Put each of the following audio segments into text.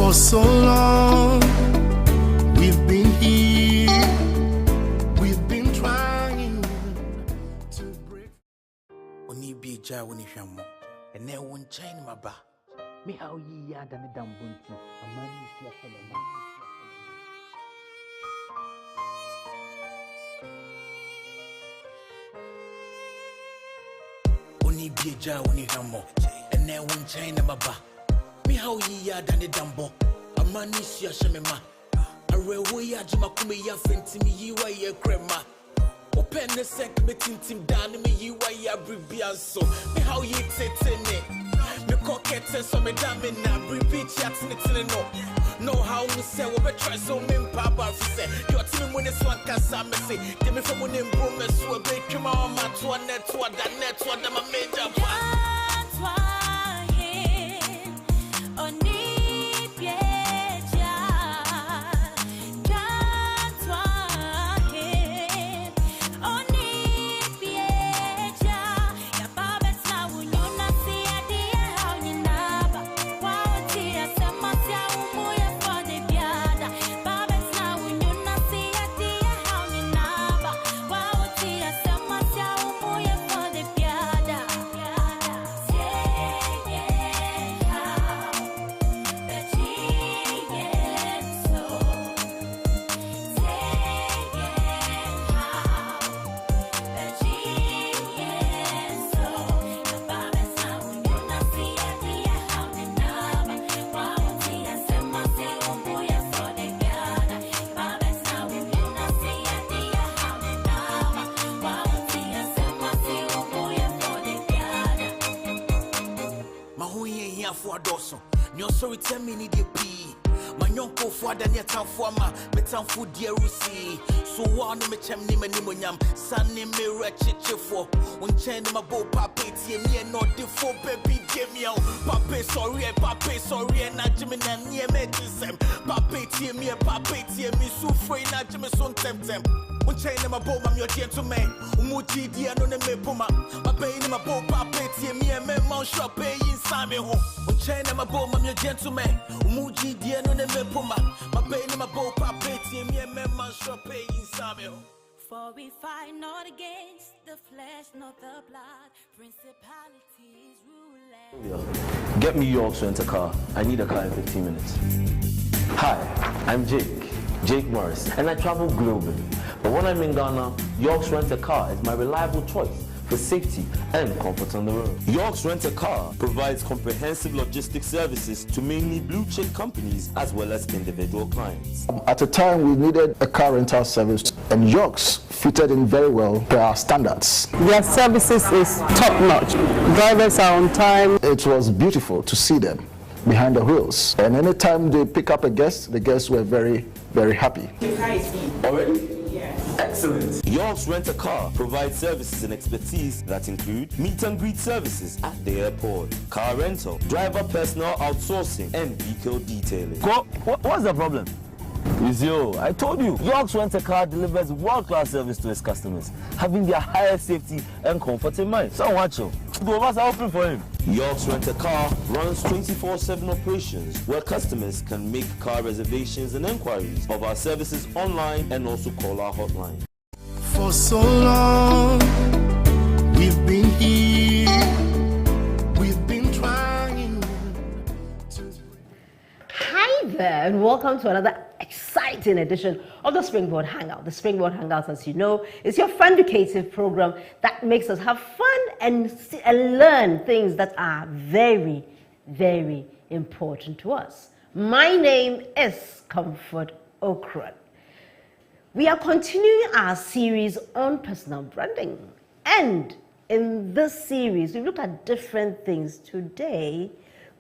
For so long, we've been here, we've been trying to break. Oni be ja woni hwamo, and then one chain my ba. Me how ye ya than the damn bunty, a man is left for the man. Oni be ja woni hwamo, and then one chain my ba. Me how ye ya than the dambo, a man is ya shemema. A railway ya jimakumi ya fenti me ye wa ye crema. Open the sec me tim down me ye wa ya bribian so. Me how ye tetene. Me coquette so me damn na repeat chatting it no how we say we be try so me papa say your team when it's one casa me say give me from when them bro me so be come on my to a net to that my major that's why oni pieja that's why oni pieja ya baba sa unyona si adia how ni naba wao tia sema sia umuya for the biada baba sa unyona si adia how ni naba wao tia sema sia umuya for the biada for Dawson. Your sorry 10 minutes de pee. My young co for the net town for my metan food dear Rusi. So one me chem ni manimonium, sunny me rechiche for one chain my bow pape me and not the four baby Jamie. Pape sorry and not Jimmy and near me disem. Pape me so free not Jimmy son temtem. One chain my bow, I'm your gentleman. Umuji dear no me puma. My pain in my bow pape me and me mount shop pay inside me home. One chain my bow, I'm your gentleman. Umuji dear no me puma. My pain in my bow pape me and me mount shop pay inside me home. For we fight not against the flesh, not the blood, principalities rule. Get me York's rent-a-car. I need a car in 15 minutes. Hi, I'm Jake Morris, and I travel globally. But when I'm in Ghana, York's Rent-A-Car is my reliable choice for safety and comfort on the road. York's Rent-A-Car provides comprehensive logistics services to mainly blue-chip companies as well as individual clients. At a time we needed a car rental service, and York's fitted in very well per our standards. Their services is top-notch. Drivers are on time. It was beautiful to see them behind the wheels. And anytime they pick up a guest, the guests were very, very happy. Already? Excellent. York's Rent-A-Car provides services and expertise that include meet and greet services at the airport, car rental, driver personal outsourcing, and vehicle detailing. What's the problem? Izio, I told you, York's Rent-A-Car delivers world-class service to its customers, having their highest safety and comfort in mind. So watch you. Two of us are open for him. York's Rent-A-Car runs 24/7 operations where customers can make car reservations and inquiries of our services online and also call our hotline. For so long, we've been here, we've been trying to. Hi there, and welcome to another exciting edition of the Springboard Hangout. The Springboard Hangout, as you know, is your fun-educative program that makes us have fun and learn things that are very, very important to us. My name is Comfort Okran. We are continuing our series on personal branding. And in this series, we look at different things. Today,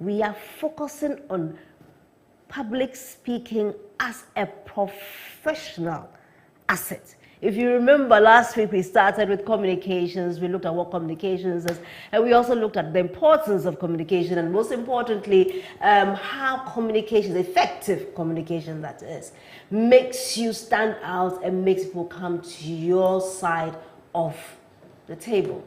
we are focusing on public speaking as a professional asset. If you remember, last week we started with communications. We looked at what communications is, and we also looked at the importance of communication, and most importantly, how communication, effective communication that is, makes you stand out and makes people come to your side of the table.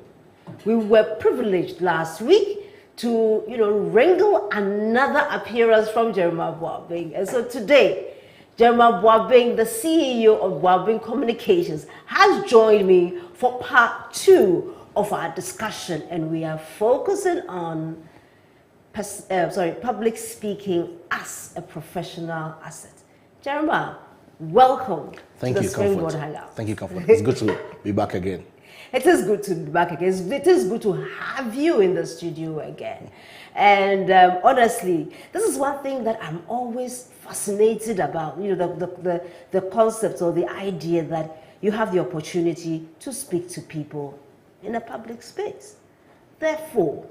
We were privileged last week to, wrangle another appearance from Jeremiah Buabeng. And so today, Jeremiah Buabeng, the CEO of Buabeng Communications, has joined me for part 2 of our discussion, and we are focusing on public speaking as a professional asset. Jeremiah, welcome to the Springboard Hangout. Thank you, Comfort. It's good to be back again. It is good to be back again. It is good to have you in the studio again. And honestly, this is one thing that I'm always fascinated about, the concept or the idea that you have the opportunity to speak to people in a public space. Therefore,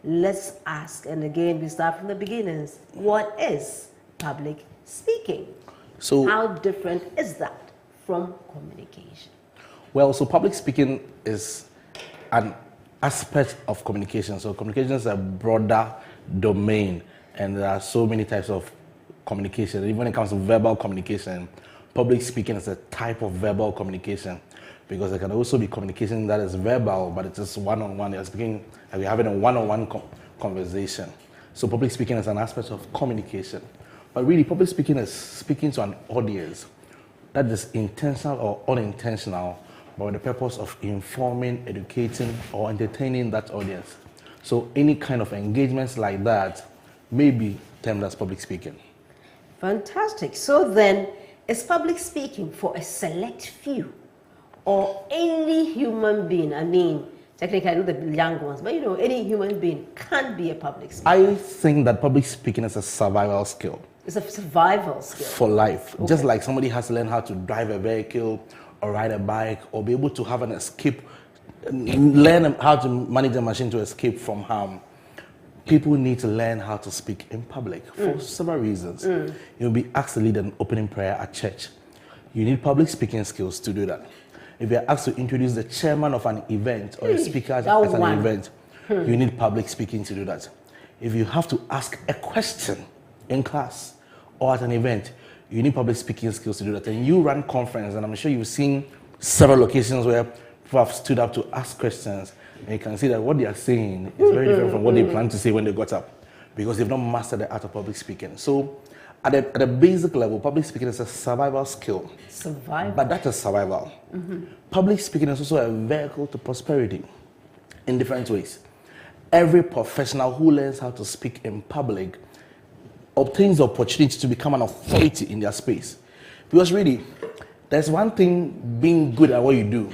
let's ask, and again, we start from the beginnings. What is public speaking? So, how different is that from communication? Well, so public speaking is an aspect of communication. So communication is a broader domain, and there are so many types of communication. Even when it comes to verbal communication, public speaking is a type of verbal communication, because there can also be communication that is verbal, but it's just one-on-one. You're speaking, and we're having a one-on-one conversation. So public speaking is an aspect of communication. But really, public speaking is speaking to an audience that is intentional or unintentional, but with the purpose of informing, educating, or entertaining that audience. So any kind of engagements like that may be termed as public speaking. Fantastic. So then, is public speaking for a select few or any human being? I mean, technically I know the young ones, but any human being can be a public speaker. I think that public speaking is a survival skill. It's a survival skill. For life. Okay. Just like somebody has to learn how to drive a vehicle or ride a bike or be able to have an escape, learn how to manage a machine to escape from harm. People need to learn how to speak in public for several reasons. You'll be asked to lead an opening prayer at church. You need public speaking skills to do that. If you're asked to introduce the chairman of an event or a speaker at an event, you need public speaking to do that. If you have to ask a question in class or at an event, you need public speaking skills to do that. And you run conference, and I'm sure you've seen several locations where people have stood up to ask questions, and you can see that what they are saying is very different from what they planned to say when they got up, because they've not mastered the art of public speaking. So at a basic level, public speaking is a survival skill. Survival. But that is survival. Public speaking is also a vehicle to prosperity in different ways. Every professional who learns how to speak in public obtains the opportunity to become an authority in their space. Because really, there's one thing being good at what you do,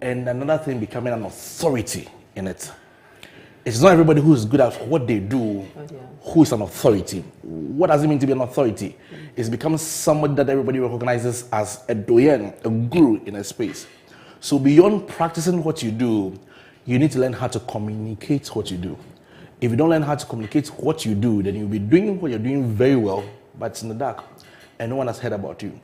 and another thing becoming an authority in it. It's not everybody who is good at what they do who is an authority. What does it mean to be an authority? It's become somebody that everybody recognizes as a doyen, a guru in a space. So beyond practicing what you do, you need to learn how to communicate what you do. If you don't learn how to communicate what you do, then you'll be doing what you're doing very well, but it's in the dark, and no one has heard about you.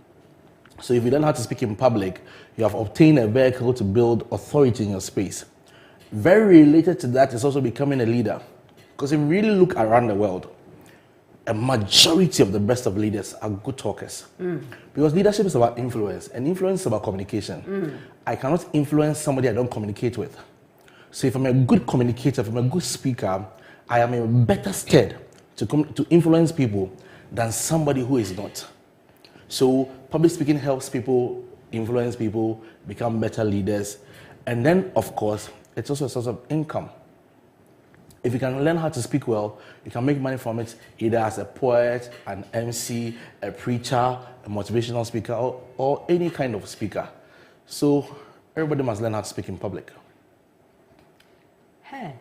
So if you learn how to speak in public, you have obtained a vehicle to build authority in your space. Very related to that is also becoming a leader. Because if you really look around the world, a majority of the best of leaders are good talkers. Because leadership is about influence, and influence is about communication. I cannot influence somebody I don't communicate with. So if I'm a good communicator, if I'm a good speaker, I am in better stead to influence people than somebody who is not. So public speaking helps people influence people, become better leaders. And then, of course, it's also a source of income. If you can learn how to speak well, you can make money from it, either as a poet, an MC, a preacher, a motivational speaker, or any kind of speaker. So everybody must learn how to speak in public. Hey,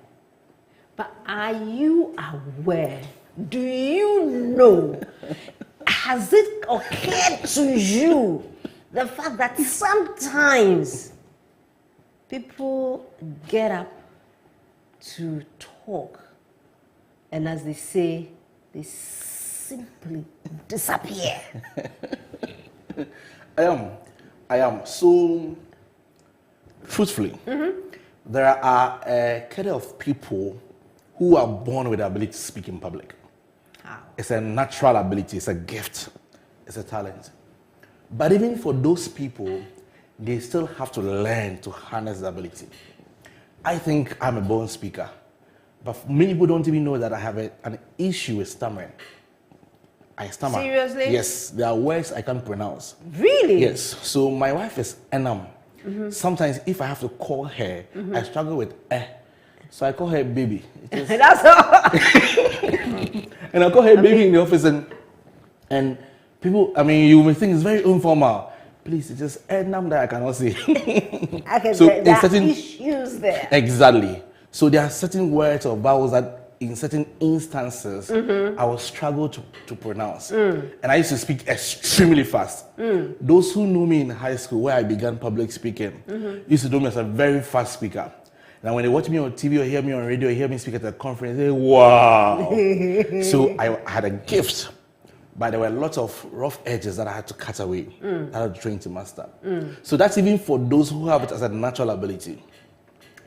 but are you aware? Do you know? Has it occurred to you the fact that sometimes people get up to talk, and as they say, they simply disappear? I am. So, truthfully, there are a kind of people who are born with the ability to speak in public. How? It's a natural ability, it's a gift, it's a talent. But even for those people, they still have to learn to harness the ability. I think I'm a born speaker, But many people don't even know that I have an issue with stammering. I stammer. Seriously? Yes, there are words I can't pronounce. Really? Yes. So my wife is Enam. Sometimes if I have to call her, I struggle with eh. So I call her baby. That's all. And I call her baby in the office, and people, I mean, you may think it's very informal. Please, it's just Enam that I cannot say. Okay, So there are certain issues there. Exactly. So there are certain words or vowels that in certain instances I will struggle to pronounce. And I used to speak extremely fast. Those who knew me in high school where I began public speaking used to know me as a very fast speaker. Now when they watch me on TV or hear me on radio or hear me speak at a conference, they say, wow. So I had a gift, but there were lots of rough edges that I had to cut away, that I had to train to master. So that's even for those who have it as a natural ability.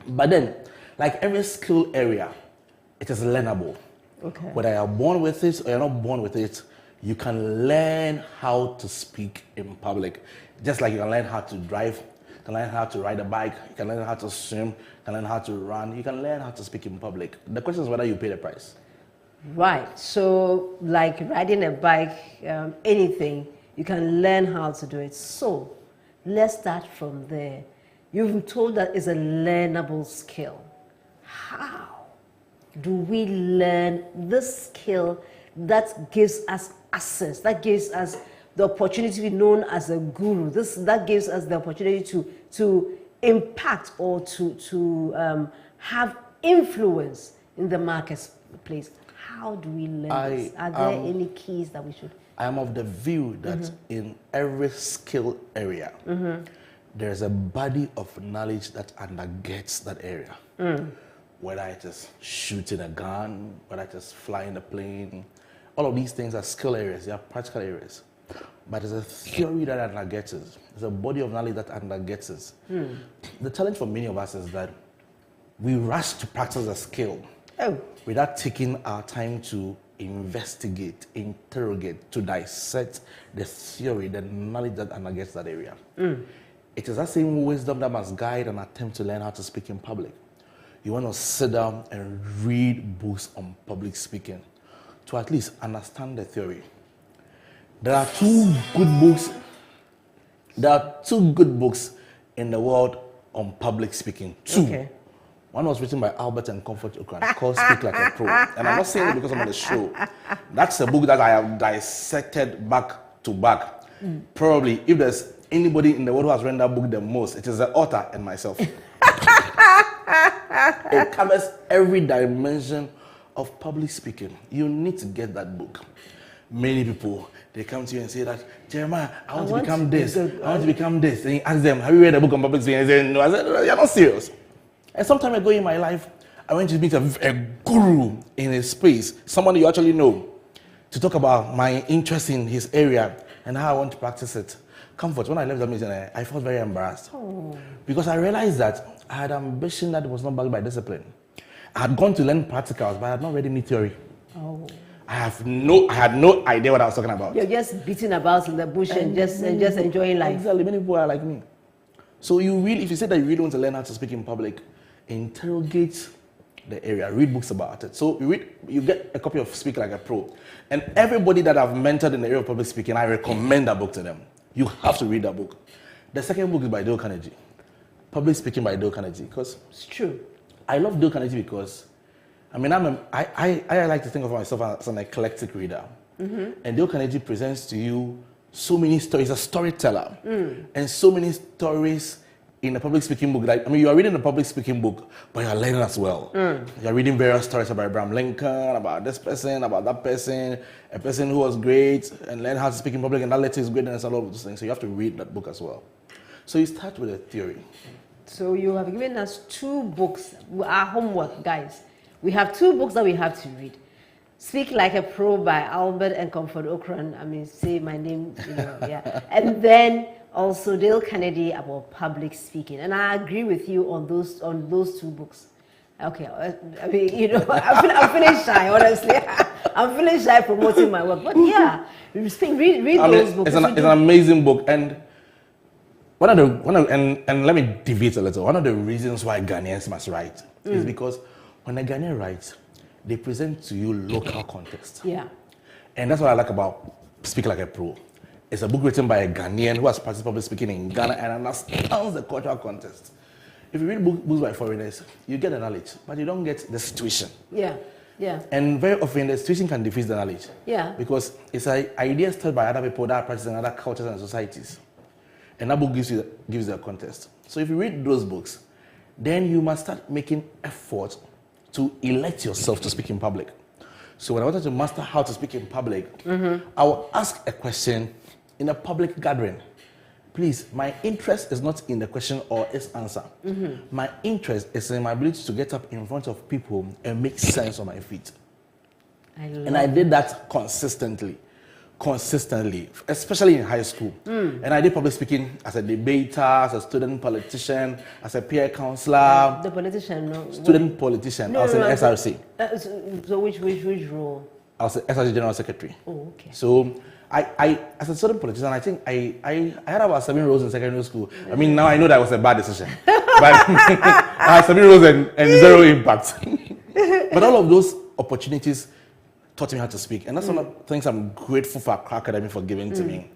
But then, like every skill area, it is learnable. Okay. Whether you're born with it or you're not born with it, you can learn how to speak in public. Just like you can learn how to drive, you can learn how to ride a bike, you can learn how to swim, you can learn how to run, you can learn how to speak in public. The question is whether you pay the price. Right. So, like riding a bike, anything, you can learn how to do it. So, let's start from there. You've been told that it's a learnable skill. How do we learn this skill that gives us access, that gives us the opportunity to be known as a guru, that gives us the opportunity to impact or to have influence in the marketplace? How do we learn this? Are there any keys that we should? I am of the view that in every skill area, there's a body of knowledge that undergirds that area. Whether it is shooting a gun, whether it is flying a plane, all of these things are skill areas, they are practical areas. But there's a theory that undergirds it. There's a body of knowledge that undergirds it. The challenge for many of us is that we rush to practice a skill without taking our time to investigate, interrogate, to dissect the theory, the knowledge that undergirds that area. It is that same wisdom that must guide an attempt to learn how to speak in public. You want to sit down and read books on public speaking to at least understand the theory. There are two good books in the world on public speaking. Two. Okay. One was written by Albert and Comfort Okran called Speak Like a Pro. And I'm not saying it because I'm on the show. That's a book that I have dissected back to back. Probably, if there's anybody in the world who has read that book the most, it is the author and myself. It covers every dimension of public speaking. You need to get that book. Many people, they come to you and say that, Jeremiah, I want to become this. I want to become this. And you ask them, have you read a book on public speaking? And they say, no. I said, you're not serious. And some time ago in my life, I went to meet a guru in a space, someone you actually know, to talk about my interest in his area and how I want to practice it. Comfort, when I left the meeting, I felt very embarrassed. Because I realized that I had ambition that was not backed by discipline. I had gone to learn practicals, but I had not read any theory. I had no idea what I was talking about. You're just beating about in the bush and just enjoying life. Exactly, many people are like me. So if you say that you really want to learn how to speak in public, interrogate the area, read books about it. So you get a copy of Speak Like a Pro. And everybody that I've mentored in the area of public speaking, I recommend that book to them. You have to read that book. The second book is by Dale Carnegie. Public Speaking by Dale Carnegie. Because it's true. I love Dale Carnegie because, I mean, I like to think of myself as an eclectic reader. And Dale Carnegie presents to you so many stories, a storyteller, and so many stories in a public speaking book. Like, I mean, you are reading a public speaking book, but you are learning as well. You are reading various stories about Abraham Lincoln, about this person, about that person, a person who was great, and learn how to speak in public, and that led to his greatness and all of those things. So you have to read that book as well. So you start with a theory. So you have given us two books, our homework, guys. We have two books that we have to read. Speak Like a Pro by Albert and Comfort Okran. I mean, say my name, yeah. And then also Dale Carnegie about public speaking. And I agree with you on those two books. Okay, I mean, I'm feeling shy, honestly. I'm feeling shy promoting my work. But yeah, read those books. It's an amazing book. And and let me deviate a little. One of the reasons why Ghanaians must write is because when a Ghanaian writes, they present to you local context. Yeah. And that's what I like about Speak Like a Pro. It's a book written by a Ghanaian who has practiced public speaking in Ghana and understands the cultural context. If you read books by foreigners, you get the knowledge, but you don't get the situation. Yeah. Yeah. And very often the situation can defeat the knowledge. Yeah. Because it's ideas told by other people that are practicing in other cultures and societies. And that book gives you the context. So if you read those books, then you must start making effort to elect yourself to speak in public. So when I wanted to master how to speak in public, I will ask a question in a public gathering. Please, my interest is not in the question or its answer. My interest is in my ability to get up in front of people and make sense on my feet. And I did that consistently, especially in high school. And I did public speaking as a debater, as a student politician, as a peer counselor. The politician, no. Student politician. I was in SRC. So which role? I was the SRC General Secretary. Oh, okay. So I as a student politician, I think I had about 7 roles in secondary school. I mean, now I know that was a bad decision. But I had 7 roles and 0 impact. But all of those opportunities taught me how to speak. And that's one of the things I'm grateful for Accra Academy for giving to me.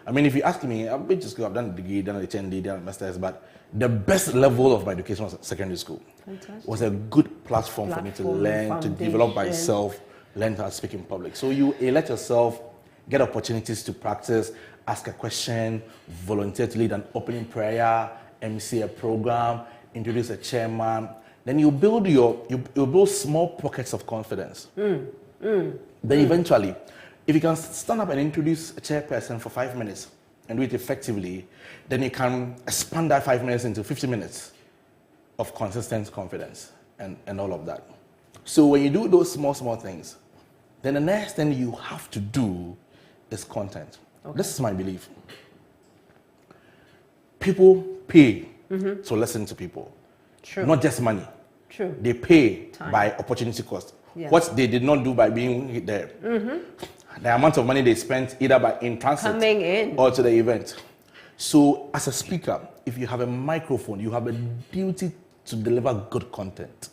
I mean, if you ask me, I've been to school, I've done a degree, done a HND, done a master's, but the best level of my education was secondary school. Fantastic. It was a good platform for me to learn, to develop myself, learn how to speak in public. So you elect yourself, get opportunities to practice, ask a question, volunteer to lead an opening prayer, MC a program, introduce a chairman. Then you build small pockets of confidence. Then eventually, if you can stand up and introduce a chairperson for 5 minutes and do it effectively, then you can expand that 5 minutes into 50 minutes of consistent confidence and all of that. So when you do those small things, then the next thing you have to do is content. Okay. This is my belief. People pay to listen to people. True. Not just money. True. They pay Time. by opportunity cost. Yeah. What they did not do by being there. The amount of money they spent either by in transit coming in or to the event. So as a speaker, if you have a microphone, you have a duty to deliver good content.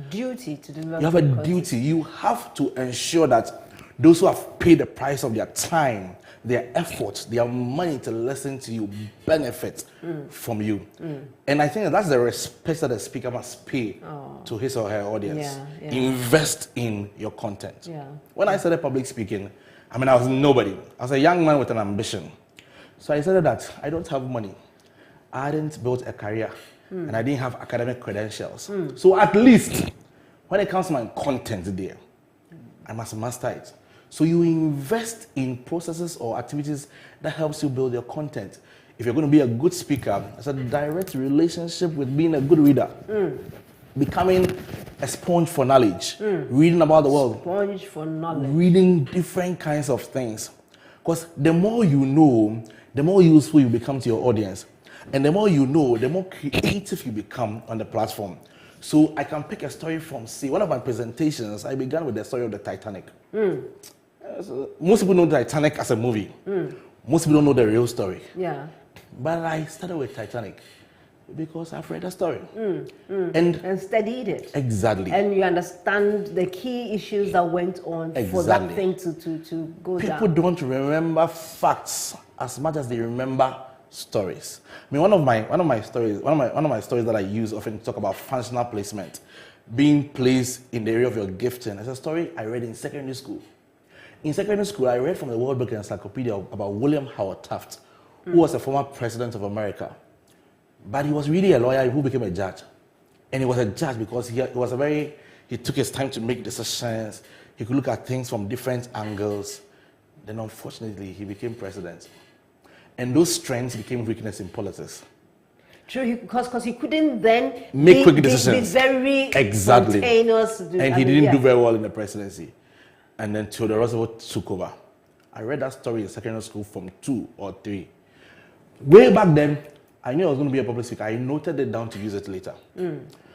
Duty to deliver. You have a duty. You have to ensure that those who have paid the price of their time, their effort, their money to listen to you benefit from you. And I think that's the respect that the speaker must pay to his or her audience. Yeah. Invest in your content. Yeah. When I started public speaking, I mean, I was nobody. I was a young man with an ambition. So I said that I don't have money. I hadn't built a career. And I didn't have academic credentials. So at least when it comes to my content there, I must master it. So you invest in processes or activities that helps you build your content. If you're going to be a good speaker, it's a direct relationship with being a good reader. Becoming a sponge for knowledge. Reading about the world. Sponge for knowledge. Reading different kinds of things. Because the more you know, the more useful you become to your audience. And the more you know, the more creative you become on the platform. So I can pick a story from, one of my presentations, I began with the story of the Titanic. Most people know the Titanic as a movie. Most people don't know the real story. Yeah. But I started with Titanic because I've read the story. And studied it. Exactly. And you understand the key issues that went on for that thing to go down. People don't remember facts as much as they remember stories. I mean, one of my stories that I use often to talk about functional placement, being placed in the area of your gifting, is a story I read in secondary school. In secondary school, I read from the World Book Encyclopedia about William Howard Taft, who was a former president of America. But he was really a lawyer who became a judge. And he was a judge because he took his time to make decisions. He could look at things from different angles. Then unfortunately, he became president. And those strengths became weakness in politics. True, because he couldn't then make quick decisions. Be very spontaneous. And he didn't do very well in the presidency. And then Theodore Roosevelt took over. I read that story in secondary school from 2 or 3. Way back then, I knew I was going to be a public speaker. I noted it down to use it later.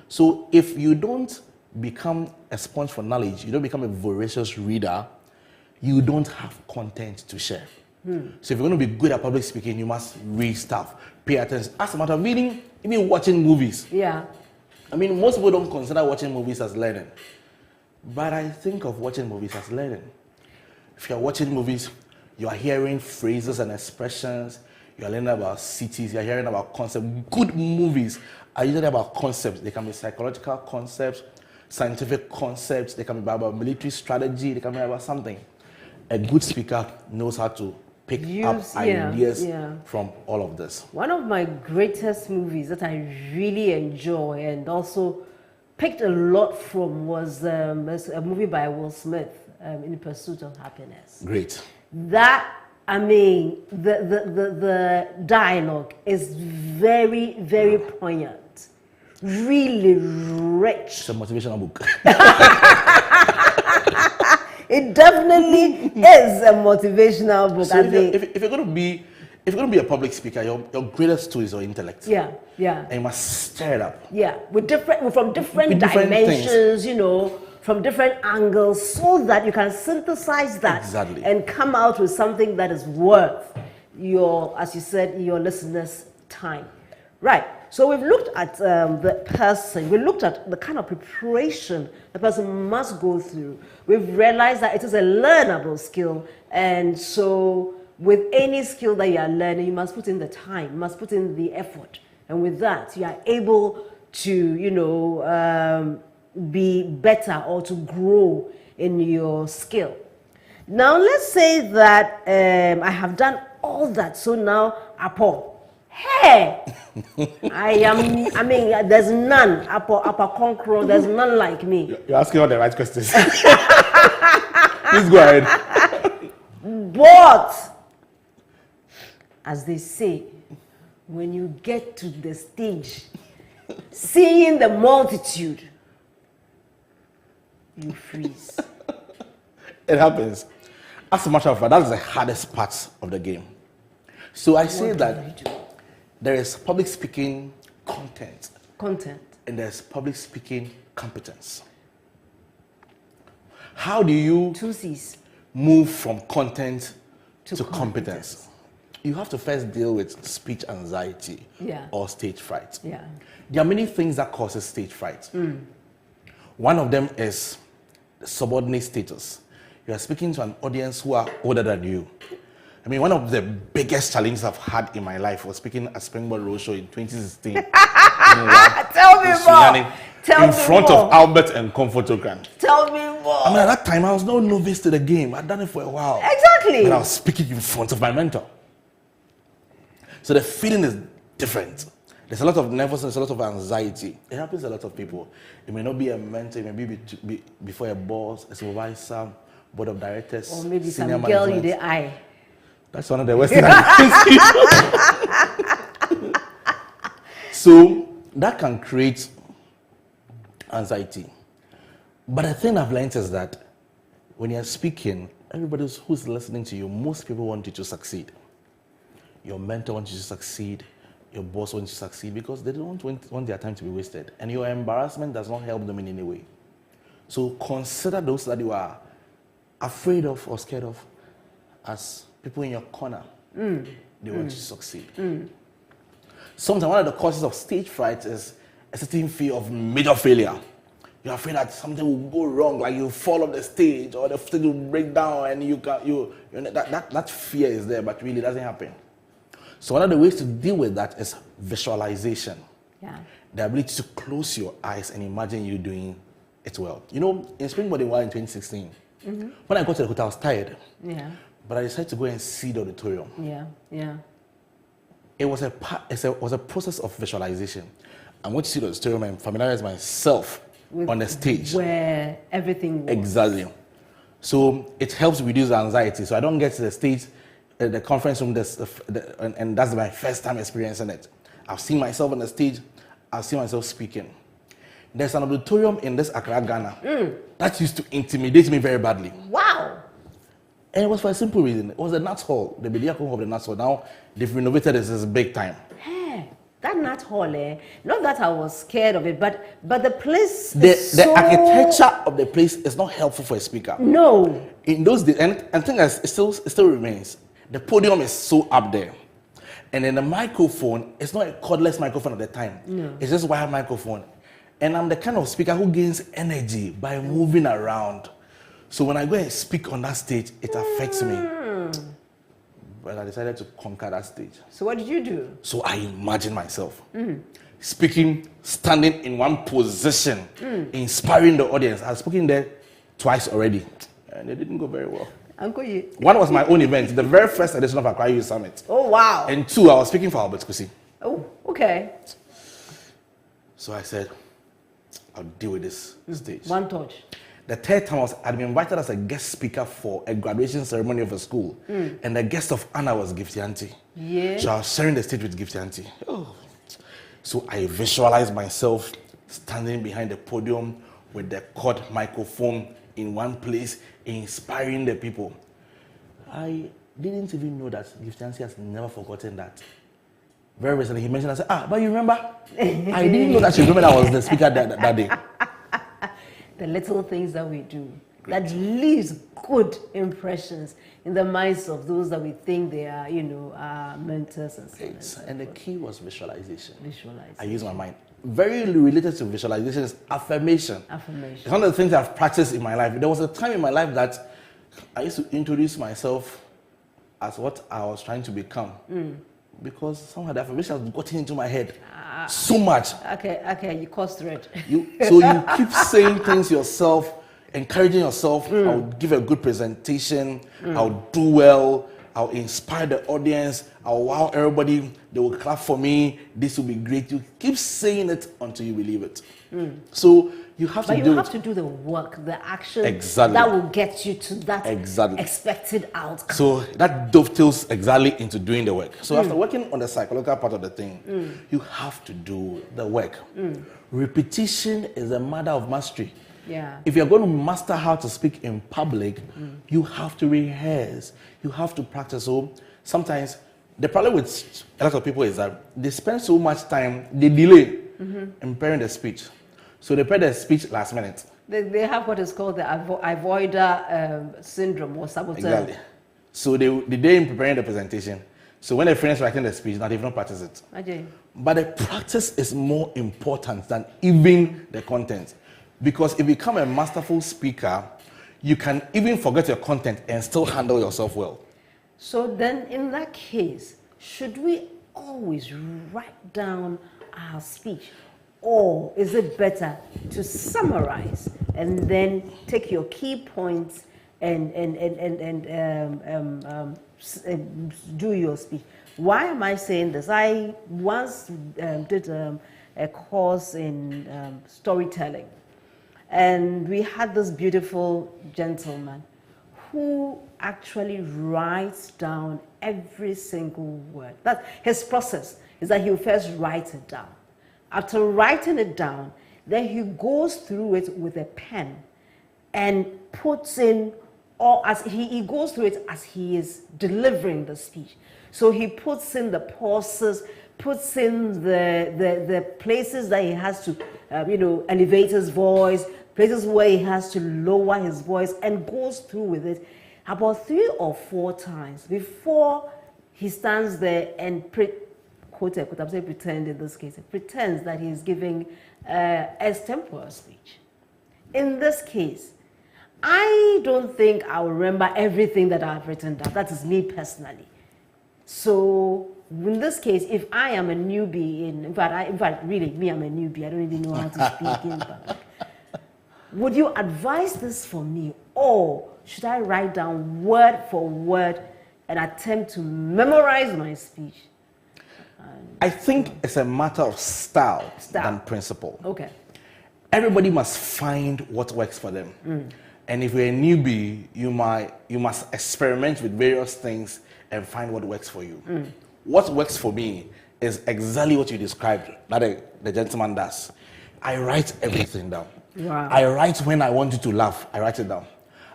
So if you don't become a sponge for knowledge, you don't become a voracious reader, you don't have content to share. So if you're going to be good at public speaking, you must read stuff, pay attention. As a matter of reading, even watching movies. Yeah. I mean, most people don't consider watching movies as learning. But I think of watching movies as learning. If you're watching movies, you are hearing phrases and expressions. You're learning about cities. You're hearing about concepts. Good movies are usually about concepts. They can be psychological concepts, scientific concepts. They can be about military strategy. They can be about something. A good speaker knows how to pick up ideas from all of this. One of my greatest movies that I really enjoy and also picked a lot from was a movie by Will Smith, In Pursuit of Happiness. Great. That, I mean, the dialogue is very, very poignant, really rich. It's a motivational book. It definitely is a motivational book. So if you're going to be a public speaker, your greatest tool is your intellect. Yeah. And you must stir it up. Yeah, from different dimensions, you know, from different angles, so that you can synthesize that and come out with something that is worth your, as you said, your listeners' time. Right. So we've looked at the person. We looked at the kind of preparation the person must go through. We've realized that it is a learnable skill, and so with any skill that you are learning, you must put in the time, you must put in the effort, and with that, you are able to, you know, be better or to grow in your skill. Now, let's say that I have done all that. So now, Apo, hey, I mean, there's none, Apo Concro, there's none like me. You're asking all the right questions. Please go ahead. But, as they say, when you get to the stage, seeing the multitude, you freeze. It happens. As a matter of fact, that's the hardest part of the game. So I say that there is public speaking content. And there's public speaking competence. How do you move from content to competence? You have to first deal with speech anxiety or stage fright. Yeah. There are many things that causes stage fright. One of them is subordinate status. You are speaking to an audience who are older than you. I mean, one of the biggest challenges I've had in my life was speaking at Springboard Roadshow in 2016. Tell me more. In front of Albert and Comfortogram. Tell me more. I mean, at that time, I was no novice to the game. I'd done it for a while. Exactly. But I was speaking in front of my mentor. So the feeling is different. There's a lot of nervousness, a lot of anxiety. It happens to a lot of people. It may not be a mentor, it may be before a boss, a supervisor, board of directors, or maybe some senior girl management. in the eye. That's one of the worst things I can see. So that can create anxiety. But the thing I've learned is that when you're speaking, everybody who's listening to you, most people want you to succeed. Your mentor wants you to succeed. Your boss wants you to succeed because they don't want their time to be wasted. And your embarrassment does not help them in any way. So consider those that you are afraid of or scared of as people in your corner. They want you to succeed. Sometimes one of the causes of stage fright is a certain fear of major failure. You're afraid that something will go wrong, like you fall off the stage or the stage will break down, and that fear is there, but really doesn't happen. So one of the ways to deal with that is visualization. Yeah. The ability to close your eyes and imagine you doing it well. You know, in Springboard in 2016, when I got to the hotel, I was tired. Yeah. But I decided to go and see the auditorium. Yeah. It was a process of visualization. I went to see the auditorium and familiarize myself on the stage. Where everything was. Exactly. So it helps reduce anxiety. So I don't get to the stage, the conference room, and that's my first time experiencing it. I've seen myself on the stage. I've seen myself speaking. There's an auditorium in this Accra, Ghana, that used to intimidate me very badly. Wow. And it was for a simple reason. It was the Nats Hall, the Bediako Hall of the Nats Hall. Now they've renovated this is big time. Hey, that Nat Hall, not that I was scared of it, but the place The so... architecture of the place is not helpful for a speaker. No. In those days, and I think it still remains. The podium is so up there. And then the microphone, it's not a cordless microphone at the time. No. It's just wire microphone. And I'm the kind of speaker who gains energy by moving around. So when I go and speak on that stage, it affects me. But I decided to conquer that stage. So what did you do? So I imagine myself speaking, standing in one position, inspiring the audience. I've spoken there twice already, and it didn't go very well. Uncle, you. One was my own event, the very first edition of Accra Youth Summit. Oh, wow. And 2, I was speaking for Albert Kusi. Oh, okay. So I said, I'll deal with this stage. One touch. The third time I'd been invited as a guest speaker for a graduation ceremony of a school. And the guest of honor was Gifty Auntie. Yeah. So I was sharing the stage with Gifty Auntie. Oh. So I visualized myself standing behind the podium with the cord microphone in one place, inspiring the people. I didn't even know that Gifty Auntie has never forgotten that. Very recently, he mentioned, I said, but you remember? I didn't know that she remembered I was the speaker that day. The little things that we do that leaves good impressions in the minds of those that we think they are, our mentors and so on. And the key was visualization. Visualization. I use my mind. Very related to visualization is affirmation. Affirmation. It's one of the things I've practiced in my life. There was a time in my life that I used to introduce myself as what I was trying to become. Because somehow the affirmation has gotten into my head so much. Okay, you caused threat. So you keep saying things yourself, encouraging yourself. I'll give a good presentation. I'll do well. I'll inspire the audience. I'll wow everybody. They will clap for me. This will be great. You keep saying it until you believe it. So you have to do the work, the action exactly that will get you to that exactly expected outcome. So that dovetails exactly into doing the work. So after working on the psychological part of the thing, you have to do the work. Repetition is a matter of mastery. Yeah. If you're going to master how to speak in public, you have to rehearse. You have to practice. So sometimes the problem with a lot of people is that they spend so much time, they delay in preparing the speech. So they prepare the speech last minute. They have what is called the avoider syndrome or saboteur. Exactly. So the day in preparing the presentation, so when they finish writing the speech, now they've not practiced it. Okay. But the practice is more important than even the content. Because if you become a masterful speaker, you can even forget your content and still handle yourself well. So then in that case, should we always write down our speech? Or is it better to summarize and then take your key points and do your speech? Why am I saying this? I once did a course in storytelling, and we had this beautiful gentleman who actually writes down every single word. That his process is that he'll first write it down. After writing it down, then he goes through it with a pen and puts in, or as he goes through it as he is delivering the speech. So he puts in the pauses, puts in the places that he has to, elevate his voice, places where he has to lower his voice, and goes through with it about 3 or 4 times before he stands there and I'm saying pretend in this case, pretends that he is giving a extempore speech. In this case, I don't think I'll remember everything that I've written down. That is me personally. So in this case, if I am a newbie, in fact, really, me, I'm a newbie. I don't even know how to speak in public. Would you advise this for me, or should I write down word for word and attempt to memorize my speech? I think it's a matter of style than principle. Okay. Everybody must find what works for them. And if you're a newbie, you must experiment with various things and find what works for you. What works for me is exactly what you described, that the gentleman does. I write everything down. Wow. I write when I want you to laugh. I write it down.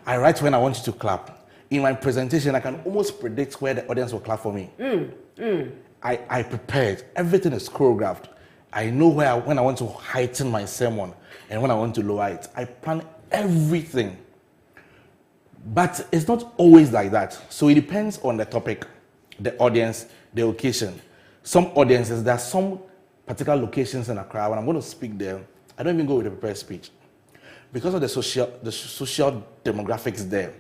I write when I want you to clap. In my presentation, I can almost predict where the audience will clap for me. I prepared. Everything is choreographed. I know when I want to heighten my sermon and when I want to lower it. I plan everything. But it's not always like that. So it depends on the topic, the audience, the occasion. Some audiences, there are some particular locations in Accra. When I'm going to speak there, I don't even go with a prepared speech. Because of the social demographics there,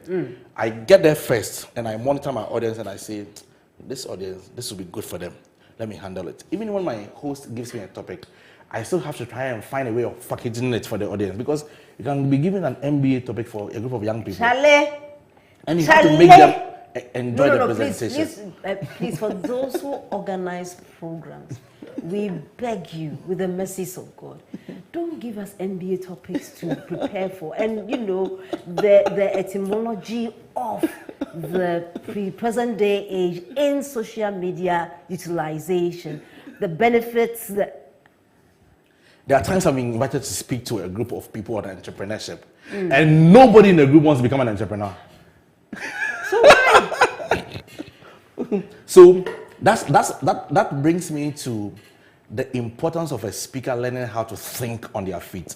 I get there first and I monitor my audience and I say, this audience, this will be good for them. Let me handle it. Even when my host gives me a topic, I still have to try and find a way of packaging it for the audience, because you can be given an MBA topic for a group of young people. And you have to make them enjoy the presentation. Please, for those who organize programs, we beg you, with the mercies of God, don't give us MBA topics to prepare for. And you know, the etymology of the present day age in social media utilization, the benefits that. There are times I've been invited to speak to a group of people on entrepreneurship, and nobody in the group wants to become an entrepreneur. So why? So that brings me to the importance of a speaker learning how to think on their feet.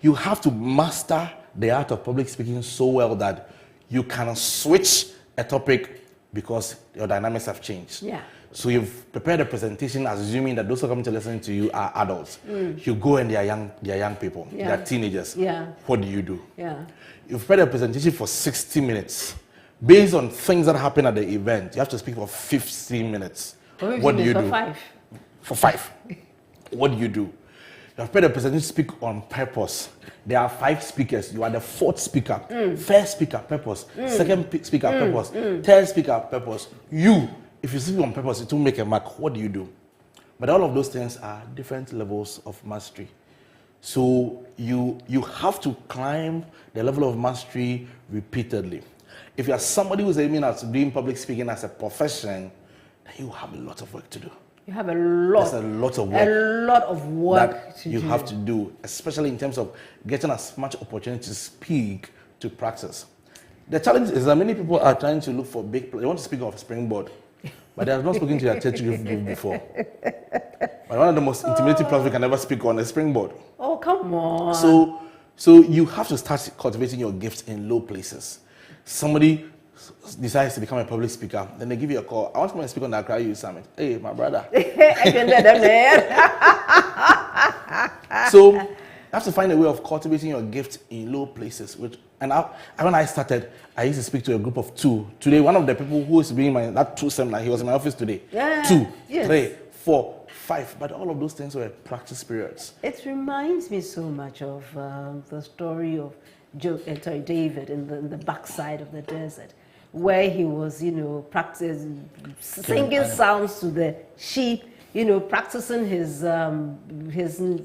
You have to master the art of public speaking so well that you can switch a topic because your dynamics have changed. Yeah. So you've prepared a presentation assuming that those who come to listen to you are adults. You go and they are young people, they are teenagers. Yeah. What do you do? Yeah. You've prepared a presentation for 60 minutes. Based on things that happen at the event, you have to speak for 15 minutes. What do you do? 5. For 5. What do you do? You have prepared a presentation to speak on purpose. There are 5 speakers. You are the 4th speaker. First speaker, purpose. Second speaker, purpose. Third speaker, purpose. If you speak on purpose, it will make a mark. What do you do? But all of those things are different levels of mastery. So you have to climb the level of mastery repeatedly. If you are somebody who's aiming at doing public speaking as a profession, then you have a lot of work to do. You have a lot. There's a lot of work. A lot of work that you have to do, especially in terms of getting as much opportunity to speak to practice. The challenge is that many people are trying to look for big. They want to speak of Springboard, but they have not spoken to their church group before. But one of the most intimidating platforms we can ever speak on is Springboard. Oh, come on. So you have to start cultivating your gifts in low places. Somebody decides to become a public speaker, then they give you a call. I want to come and speak on the Accra Youth Summit. Hey, my brother. So you have to find a way of cultivating your gift in low places. When I started, I used to speak to a group of 2. Today, one of the people who is doing that 2 seminar, he was in my office today. Yeah. 2, 3, 4, 5. But all of those things were practice periods. It reminds me so much of the story of David in the backside of the desert, where he was, practicing, singing psalms to the sheep, practicing his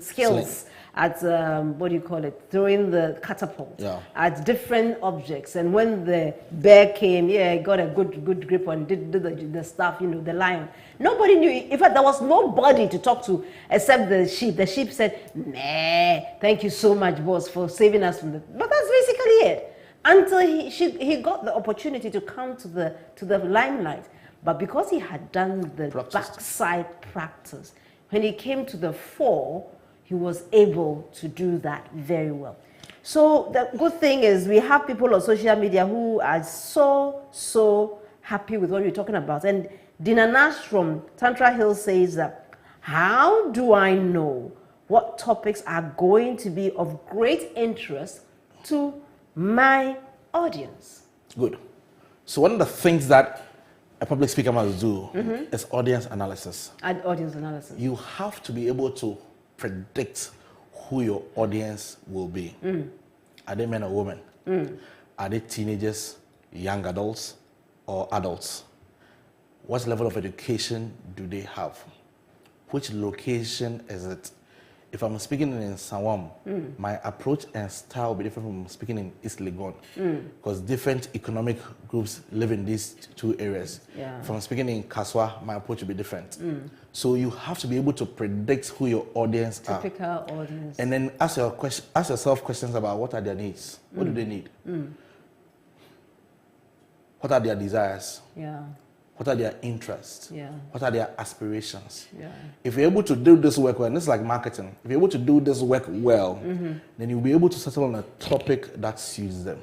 skills at, throwing the catapult at different objects. And when the bear came, he got a good grip on, did the stuff, the lion. Nobody knew. In fact, there was nobody to talk to except the sheep. The sheep said, "Meh, thank you so much, boss, for saving us from the..." But that's basically it. Until he got the opportunity to come to the limelight. But because he had done the backside practice, when he came to the fore, he was able to do that very well. So the good thing is we have people on social media who are so happy with what we're talking about. And Dina Nash from Tantra Hill says that, how do I know what topics are going to be of great interest to my audience? Good. So one of the things that a public speaker must do is audience analysis. Audience analysis. You have to be able to predict who your audience will be. Are they men or women? Are they teenagers, young adults, or adults? What level of education do they have? Which location is it? If I'm speaking in Sawam, my approach and style will be different from speaking in East Legon, because different economic groups live in these 2 areas. Yeah. If I'm speaking in Kaswa, my approach will be different. So you have to be able to predict who your audience are. Typical audience. And then ask yourself questions about what are their needs? What do they need? What are their desires? Yeah. What are their interests? Yeah. What are their aspirations? Yeah. If you're able to do this work well, and this is like marketing, if you're able to do this work well, then you'll be able to settle on a topic that suits them.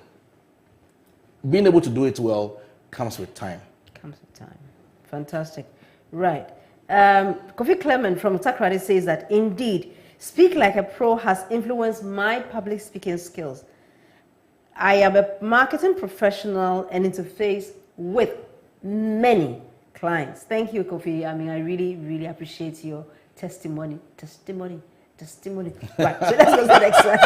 Being able to do it well comes with time. Comes with time. Fantastic. Right. Kofi Clement from Takrady says that indeed Speak Like a Pro has influenced my public speaking skills. I am a marketing professional and interface with many clients. Thank you, Kofi. I mean, I really, really appreciate your testimony. Right, so let's go to the next one.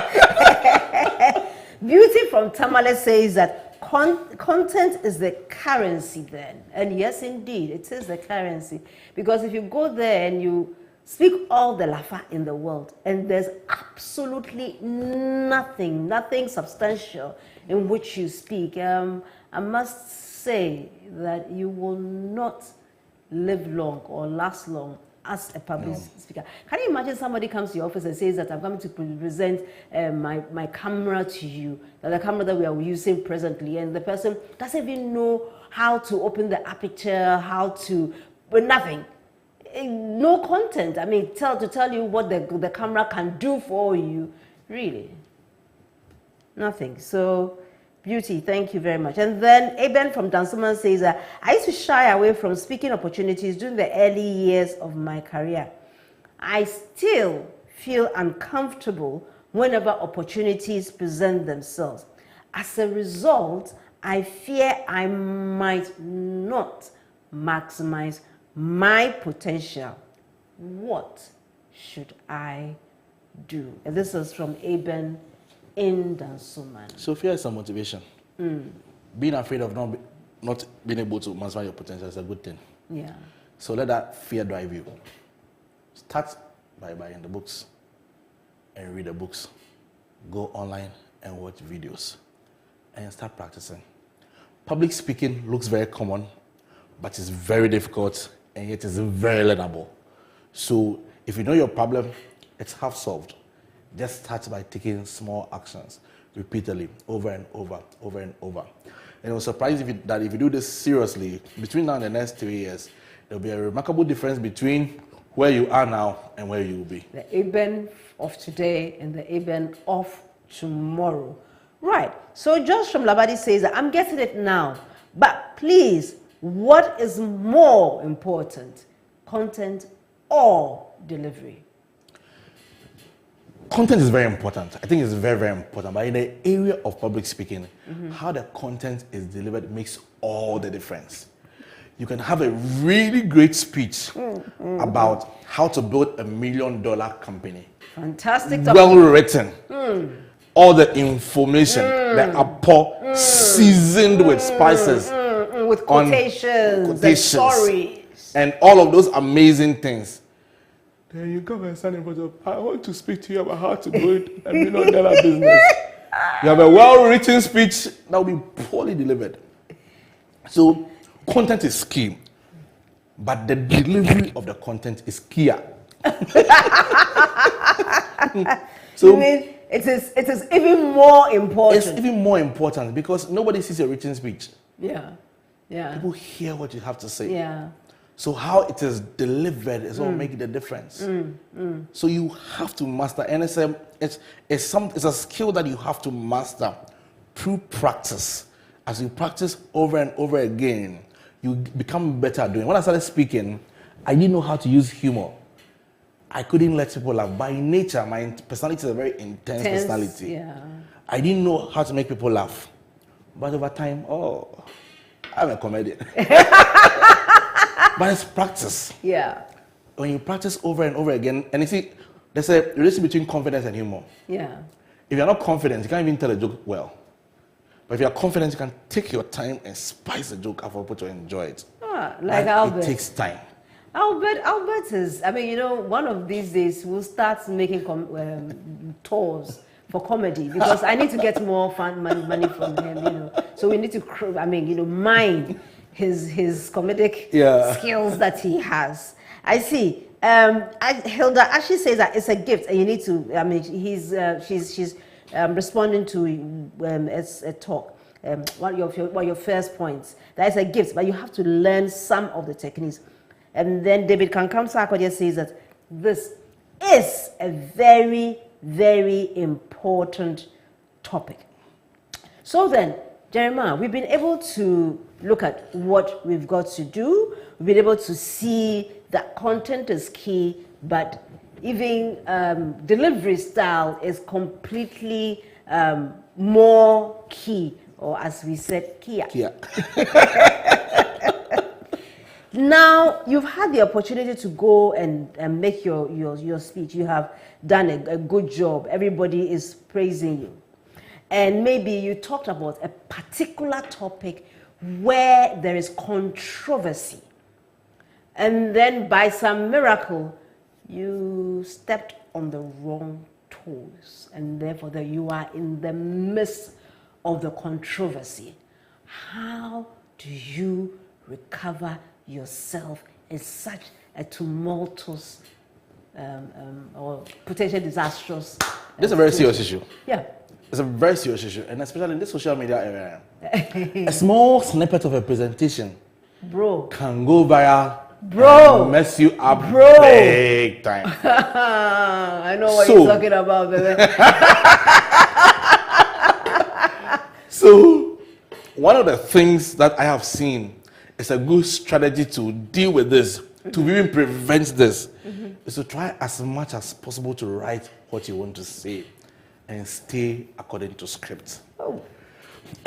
Beauty from Tamale says that content is the currency then. And yes, indeed, it is the currency. Because if you go there and you speak all the lafa in the world, and there's absolutely nothing substantial in which you speak, I must say that you will not live long or last long as a public speaker. Can you imagine somebody comes to your office and says that I'm coming to present my camera to you, that the camera that we are using presently, and the person doesn't even know how to open the aperture, but nothing. No content. I mean, to tell you what the camera can do for you, really, nothing. So, Beauty, thank you very much. And then Eben from Dansoman says that I used to shy away from speaking opportunities during the early years of my career. I still feel uncomfortable whenever opportunities present themselves. As a result, I fear I might not maximize my potential. What should I do? And this is from Eben in Dansoman. So fear is a motivation. Being afraid of not being able to maximize your potential is a good thing. Yeah. So let that fear drive you. Start by buying the books and read the books. Go online and watch videos and start practicing. Public speaking looks very common, but it's very difficult and yet it's very learnable. So if you know your problem, it's half solved. Just start by taking small actions repeatedly, over and over. And it will surprise you that if you do this seriously, between now and the next 3 years, there will be a remarkable difference between where you are now and where you will be. The Eben of today and the Eben of tomorrow. Right. So Josh from Labadi says that I'm getting it now. But please, what is more important? Content or delivery? Content is very important. I think it's very, very important. But in the area of public speaking, how the content is delivered makes all the difference. You can have a really great speech about how to build $1 million company. Fantastic. Well written. All the information, the apple seasoned with spices. With quotations and stories. And all of those amazing things. Then you come and stand in front of, I want to speak to you about how to build $1 million business. You have a well-written speech that will be poorly delivered. So, content is key, but the delivery of the content is keyer. So, you mean it is even more important? It's even more important because nobody sees a written speech. Yeah. People hear what you have to say. Yeah. So how it is delivered is what makes the difference. So you have to master, and it's a skill that you have to master through practice. As you practice over and over again, you become better at doing. When I started speaking, I didn't know how to use humor. I couldn't let people laugh. By nature, my personality is a very intense personality. Yeah. I didn't know how to make people laugh. But over time, I'm a comedian. But it's practice. Yeah. When you practice over and over again, and you see, there's a relation between confidence and humor. Yeah. If you're not confident, you can't even tell a joke well. But if you're confident, you can take your time and spice the joke up for people to enjoy it. Like Albert. It takes time. Albert is, I mean, one of these days we'll start making tours for comedy because I need to get more money from him, So we need to, mine his comedic skills that he has. I see. Hilda actually says that it's a gift, and you need to. I mean, she's responding to a talk. One of your first points. That is a gift, but you have to learn some of the techniques. And then David Kankamsa says that this is a very, very important topic. So then, Jeremiah, we've been able to look at what we've got to do. We've been able to see that content is key, but even delivery style is completely more key, or as we said, Kia. Now, you've had the opportunity to go and make your speech. You have done a good job. Everybody is praising you. And maybe you talked about a particular topic where there is controversy. And then by some miracle, you stepped on the wrong toes. And therefore, you are in the midst of the controversy. How do you recover yourself in such a tumultuous or potentially disastrous? This is a very serious issue. Yeah. It's a very serious issue, and especially in this social media area. A small snippet of a presentation, bro, can go viral, bro, and mess you up, bro, big time. I know what you're talking about, baby. So, one of the things that I have seen is a good strategy to deal with this, to even prevent this, is to try as much as possible to write what you want to say and stay according to script. Oh.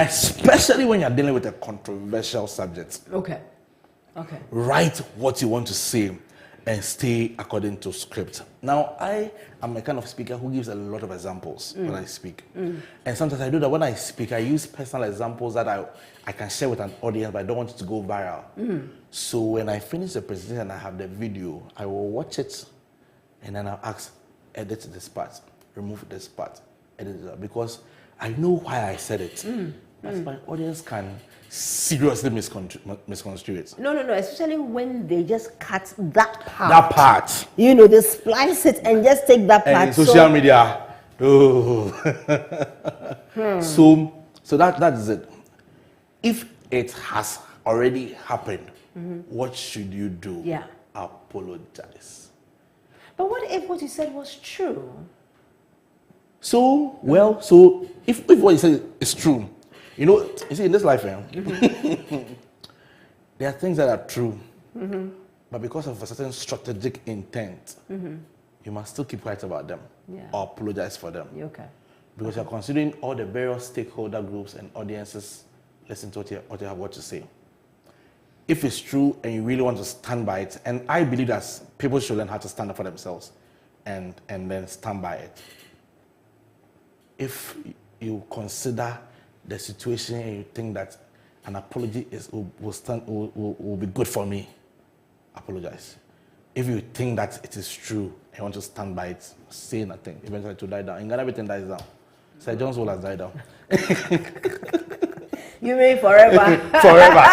Especially when you're dealing with a controversial subject. Okay. Write what you want to say and stay according to script. Now, I am a kind of speaker who gives a lot of examples when I speak. And sometimes I do that when I speak, I use personal examples that I can share with an audience, but I don't want it to go viral. So when I finish the presentation and I have the video, I will watch it and then I'll ask, edit this part, remove this part, edit it, because I know why I said it. But my audience can seriously misconstrue it. No, especially when they just cut that part. That part. You know, they splice it and just take that part. And social media. Oh. So that is it. If it has already happened, what should you do? Yeah. Apologize. But what if what you said was true? So if what you said is true, you see, in this life, there are things that are true, but because of a certain strategic intent, you must still keep quiet about them or apologize for them. Okay. Because you're considering all the various stakeholder groups and audiences listen to what you have what to say. If it's true and you really want to stand by it, and I believe that people should learn how to stand up for themselves and then stand by it. If you consider the situation and you think that an apology will be good for me, apologize. If you think that it is true and you want to stand by it, say nothing. Eventually it will die down. In Ghana, everything dies down. Sir John's soul has died down. You mean forever? Forever.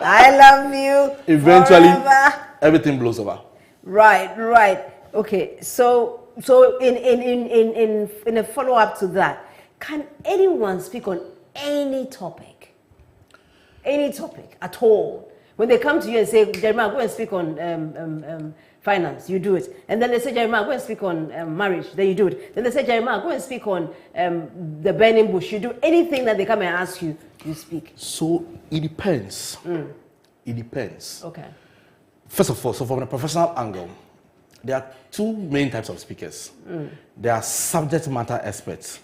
I love you. Eventually, forever. Everything blows over. Right. Okay. So in a follow-up to that, can anyone speak on any topic? Any topic at all? When they come to you and say, Jeremiah, go and speak on finance, you do it. And then they say, Jeremiah, go and speak on marriage, then you do it. Then they say, Jeremiah, go and speak on the burning bush. You do anything that they come and ask you, you speak. So it depends. It depends. Okay. First of all, so from a professional angle, there are two main types of speakers. There are subject matter experts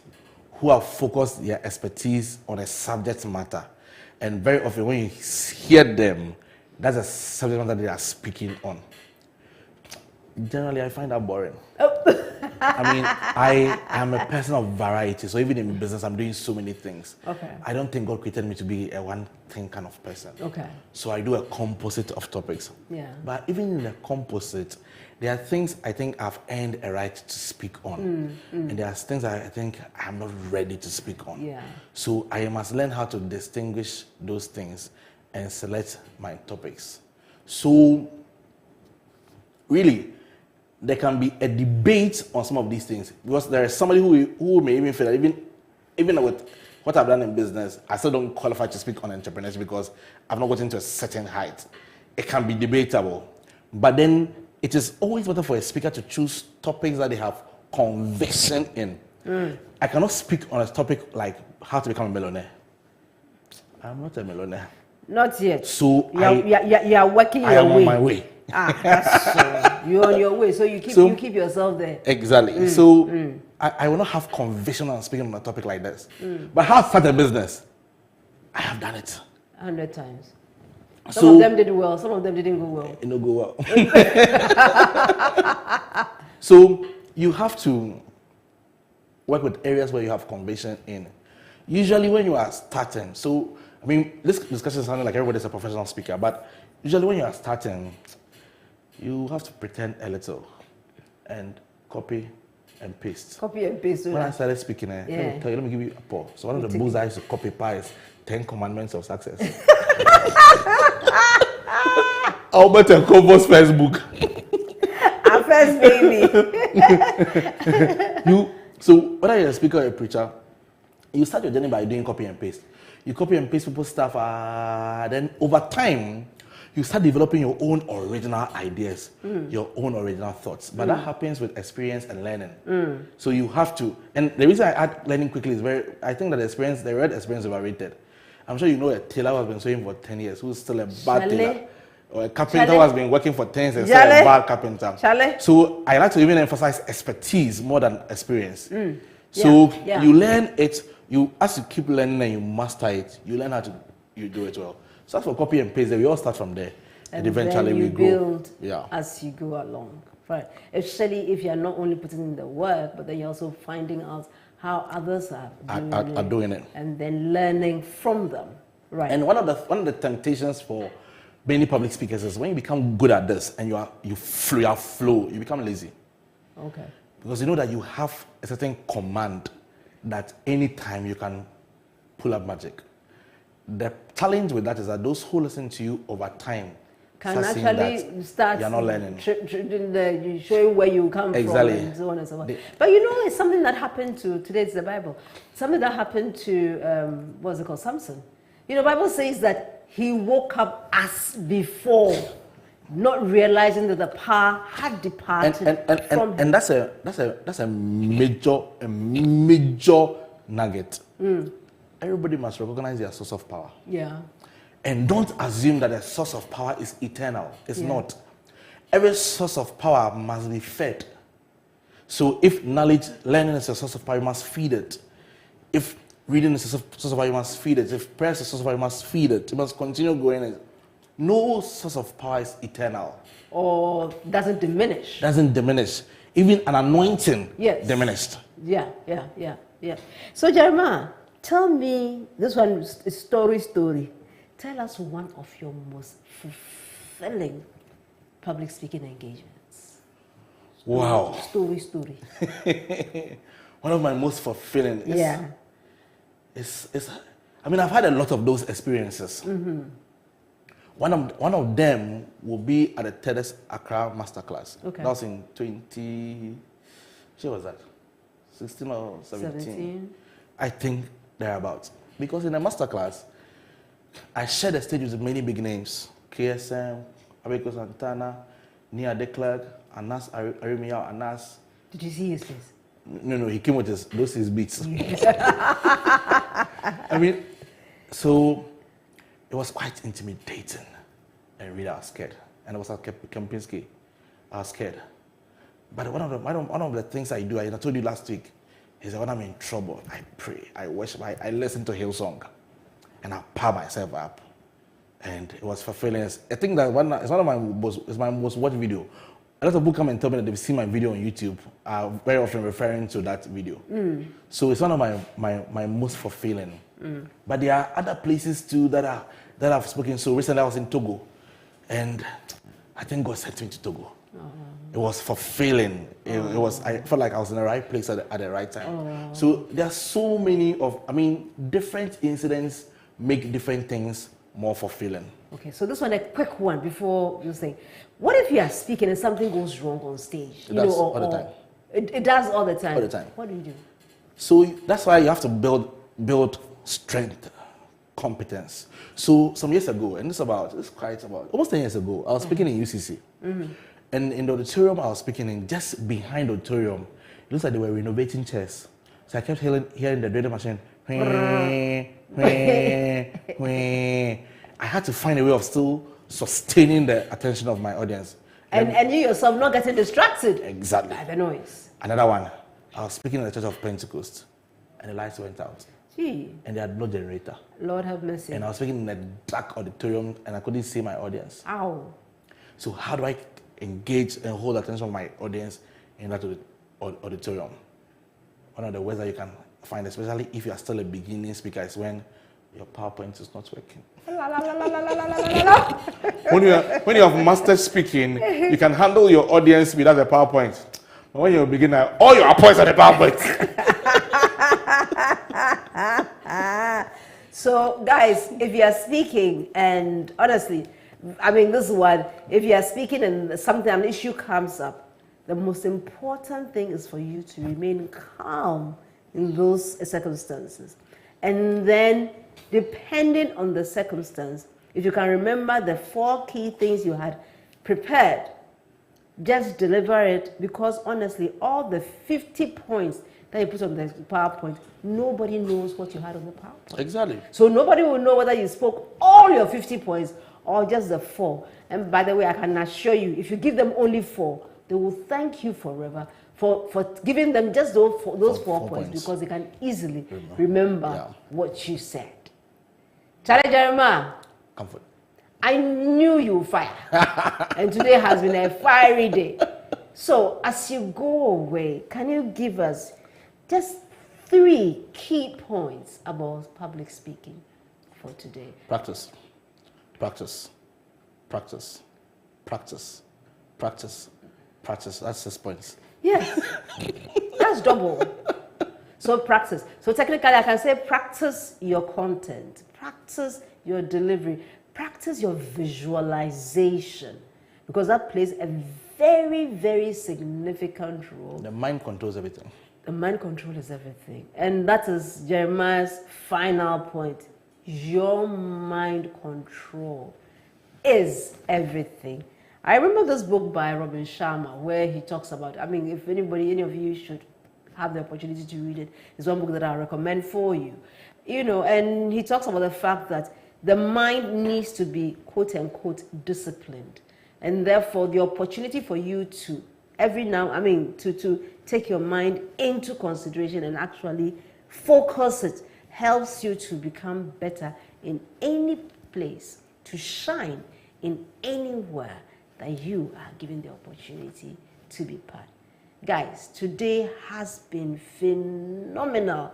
who have focused their expertise on a subject matter. And very often when you hear them, that's a subject matter they are speaking on. Generally, I find that boring. I mean, I am a person of variety. So even in business, I'm doing so many things. Okay. I don't think God created me to be a one-thing kind of person. Okay. So I do a composite of topics. Yeah. But even in the composite, there are things I think I've earned a right to speak on. And there are things I think I'm not ready to speak on. Yeah. So I must learn how to distinguish those things and select my topics. So really, there can be a debate on some of these things because there is somebody who may even feel that even with what I've done in business, I still don't qualify to speak on entrepreneurship because I've not gotten to a certain height. It can be debatable, but then it is always better for a speaker to choose topics that they have conviction in. I cannot speak on a topic like how to become a millionaire. I'm not a millionaire. Not yet. So you are working your way. I am on my way. That's so. You're on your way, so you keep yourself there. Exactly. So I will not have conviction on speaking on a topic like this. But how to start a business? I have done it 100 times. Some of them did well, some of them didn't go well. It don't go well. So you have to work with areas where you have conviction in. Usually when you are starting, so I mean, this discussion is sounding like everybody's a professional speaker, but usually when you are starting, you have to pretend a little and copy and paste. Copy and paste. When I started speaking, let me give you a pause. So one of the books I used to copy is 10 Commandments of Success. Albert and Kobo's first book. Our first baby. So whether you're a speaker or a preacher, you start your journey by doing copy and paste. You copy and paste people's stuff, then over time, you start developing your own original ideas, your own original thoughts. But that happens with experience and learning. So you have to, and the reason I add learning quickly is I think that the word experience is overrated. I'm sure you know a tailor who has been sewing for 10 years, who's still a bad tailor. Or a carpenter who has been working for 10 years and still a bad carpenter. So I like to even emphasize expertise more than experience. So you learn it, as you keep learning and you master it, you learn how to do it well. So as for copy and paste, we all start from there. And eventually we build as you go along. Right. Especially if you're not only putting in the work, but then you're also finding out how others are doing it. And then learning from them. Right. And one of the temptations for many public speakers is when you become good at this and you flow, you become lazy. Okay. Because you know that you have a certain command that anytime you can pull up magic. The challenge with that is that those who listen to you over time can actually start you're not learning. Showing where you come from and so on and so forth. But you know, it's something that happened to, today's the Bible, something that happened to, what's it called, Samson. You know, the Bible says that he woke up as before, not realizing that the power had departed from him. And that's a major nugget. Everybody must recognize their source of power. Yeah. And don't assume that a source of power is eternal. It's not. Every source of power must be fed. So if learning is a source of power, you must feed it. If reading is a source of power, you must feed it. If prayer is a source of power, you must feed it. You must continue going. No source of power is eternal. Or doesn't diminish. Doesn't diminish. Even an anointing diminished. Yeah. So Jeremiah, tell me, this one is story. Tell us one of your most fulfilling public speaking engagements. Wow. Story. One of my most fulfilling is I mean, I've had a lot of those experiences. One of them will be at the TEDx Accra Masterclass. Okay. That was in 16 or 17? I think thereabouts. Because in the masterclass, I shared the stage with many big names. KSM, Abeko Santana, Nia De Klerk, Anas Arimia, Anas. Did you see his face? No, he came with his beats. I mean, so it was quite intimidating. And really, I was scared. And I was at Kempinski. I was scared. But one of the things I do, I told you last week, is that when I'm in trouble, I pray, I worship, I listen to Hillsong, and I power myself up. And it was fulfilling. I think that it's my most watched video. A lot of people come and tell me that they've seen my video on YouTube, very often referring to that video. So it's one of my most fulfilling. But there are other places too that I've spoken. So recently I was in Togo, and I think God sent me to Togo. It was fulfilling. I felt like I was in the right place at the right time. So there are so many different incidents make different things more fulfilling. Okay, so this one, a quick one before you say, what if you are speaking and something goes wrong on stage? It does all the time. It does all the time? All the time. What do you do? So that's why you have to build strength, competence. So some years ago, and it's quite about almost 10 years ago, I was speaking in UCC. And in the auditorium I was speaking in, just behind the auditorium, it looks like they were renovating chairs. So I kept hearing the drilling machine. I had to find a way of still sustaining the attention of my audience. And you yourself not getting distracted. Exactly. By the noise. Another one. I was speaking in the Church of Pentecost, and the lights went out. Gee. And they had no generator. Lord have mercy. And I was speaking in a dark auditorium, and I couldn't see my audience. Ow. So how do I engage and hold attention of my audience in that auditorium? One of the ways that you can find, especially if you are still a beginning speaker, is when your PowerPoint is not working. When you have mastered speaking, you can handle your audience without the PowerPoint. But when you're a beginner, all your points are the PowerPoint. So, guys, if you are speaking, and honestly, I mean, this is what, if you are speaking and an issue comes up, the most important thing is for you to remain calm in those circumstances. And then, depending on the circumstance, if you can remember the 4 key things you had prepared, just deliver it, because honestly, all the 50 points that you put on the PowerPoint, nobody knows what you had on the PowerPoint. Exactly. So nobody will know whether you spoke all your 50 points or just the 4. And by the way, I can assure you, if you give them only 4, they will thank you forever for giving them just those 4 points, because they can easily remember what you said. Charlie Jeremiah. Comfort. I knew you would fire. And today has been a fiery day. So as you go away, can you give us just 3 key points about public speaking for today? Practice. Practice. Practice. Practice. Practice. Practice. That's 6 points. Yes. That's double. So practice. So technically I can say practice your content. Practice your delivery. Practice your visualization, because that plays a very, very significant role. The mind controls everything. The mind control is everything. And that is Jeremiah's final point. Your mind control is everything. I remember this book by Robin Sharma where he talks about, I mean, if any of you should have the opportunity to read it, it's one book that I recommend for you. You know, and he talks about the fact that the mind needs to be, quote unquote, disciplined. And therefore, the opportunity for you to to take your mind into consideration and actually focus it helps you to become better in any place, to shine in anywhere that you are given the opportunity to be part. Guys, today has been phenomenal.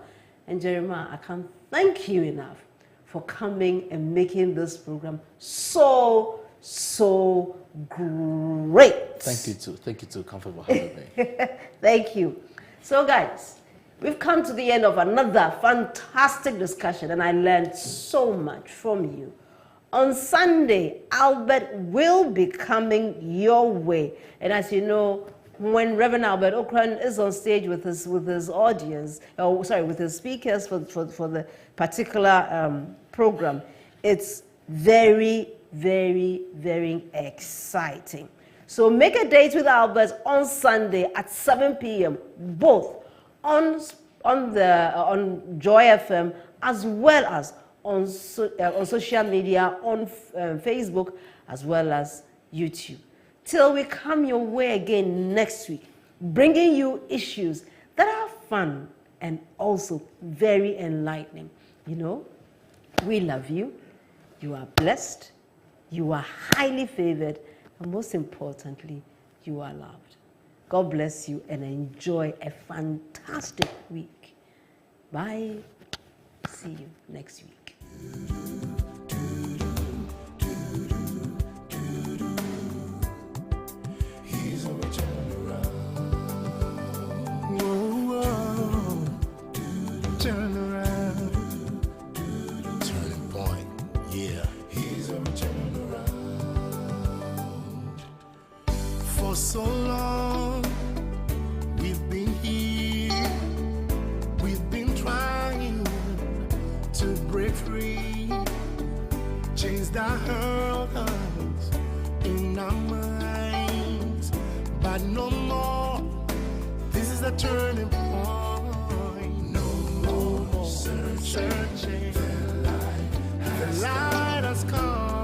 And Jeremiah, I can't thank you enough for coming and making this program so great. Thank you too, Comfortable having me. Thank you. So guys, we've come to the end of another fantastic discussion, and I learned so much from you. On Sunday, Albert will be coming your way. And as you know, when Reverend Albert Okran is on stage with his audience, with his speakers for the particular program, it's very, very, very exciting. So make a date with Albert on Sunday at 7 p.m. both on Joy FM as well as on social media, on Facebook as well as YouTube. Till we come your way again next week, bringing you issues that are fun and also very enlightening. You know, we love you. You are blessed. You are highly favored. And most importantly, you are loved. God bless you and enjoy a fantastic week. Bye. See you next week. Turn around. Turning point. Yeah. He's a turn around. For so long, we've been here. We've been trying to break free. Chains that hurt us in our minds. But no more. This is a turning point. Searching the light.